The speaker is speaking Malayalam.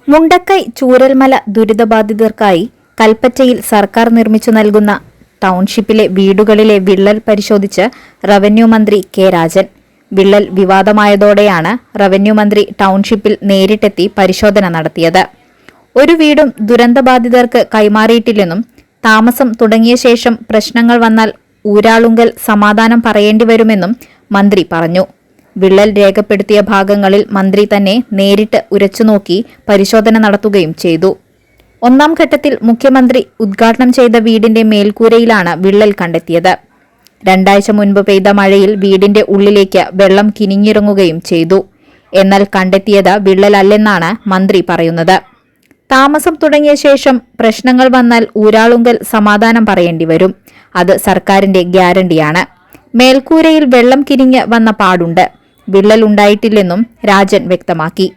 മുണ്ടക്കൈ ചൂരൽമല ദുരിതബാധിതർക്കായി കൽപ്പറ്റയിൽ സർക്കാർ നിർമ്മിച്ചു നൽകുന്ന ടൗൺഷിപ്പിലെ വീടുകളിലെ വിള്ളൽ പരിശോധിച്ച് റവന്യൂ മന്ത്രി കെ രാജൻ. വിള്ളൽ വിവാദമായതോടെയാണ് റവന്യൂ മന്ത്രി ടൗൺഷിപ്പിൽ നേരിട്ടെത്തി പരിശോധന നടത്തിയത്. ഒരു വീടും ദുരന്തബാധിതർക്ക് കൈമാറിയിട്ടില്ലെന്നും താമസം തുടങ്ങിയ ശേഷം പ്രശ്നങ്ങൾ വന്നാൽ ഊരാളുങ്കൽ സമാധാനം പറയേണ്ടിവരുമെന്നും മന്ത്രി പറഞ്ഞു. വിള്ളൽ രേഖപ്പെടുത്തിയ ഭാഗങ്ങളിൽ മന്ത്രി തന്നെ നേരിട്ട് ഉരച്ചുനോക്കി പരിശോധന നടത്തുകയും ചെയ്തു. ഒന്നാം ഘട്ടത്തിൽ മുഖ്യമന്ത്രി ഉദ്ഘാടനം ചെയ്ത വീടിന്റെ മേൽക്കൂരയിലാണ് വിള്ളൽ കണ്ടെത്തിയത്. 2 ആഴ്ച മുൻപ് പെയ്ത മഴയിൽ വീടിന്റെ ഉള്ളിലേക്ക് വെള്ളം കിനിഞ്ഞിറങ്ങുകയും ചെയ്തു. എന്നാൽ കണ്ടെത്തിയത് വിള്ളലല്ലെന്നാണ് മന്ത്രി പറയുന്നത്. താമസം തുടങ്ങിയ ശേഷം പ്രശ്നങ്ങൾ വന്നാൽ ഊരാളുങ്കൽ സമാധാനം പറയേണ്ടി വരും. അത് സർക്കാരിന്റെ ഗ്യാരണ്ടിയാണ്. മേൽക്കൂരയിൽ വെള്ളം കിനിഞ്ഞ് വന്ന പാടുണ്ട്. വിള്ളൽ ഉണ്ടായിട്ടില്ലെന്നും രാജൻ വ്യക്തമാക്കി.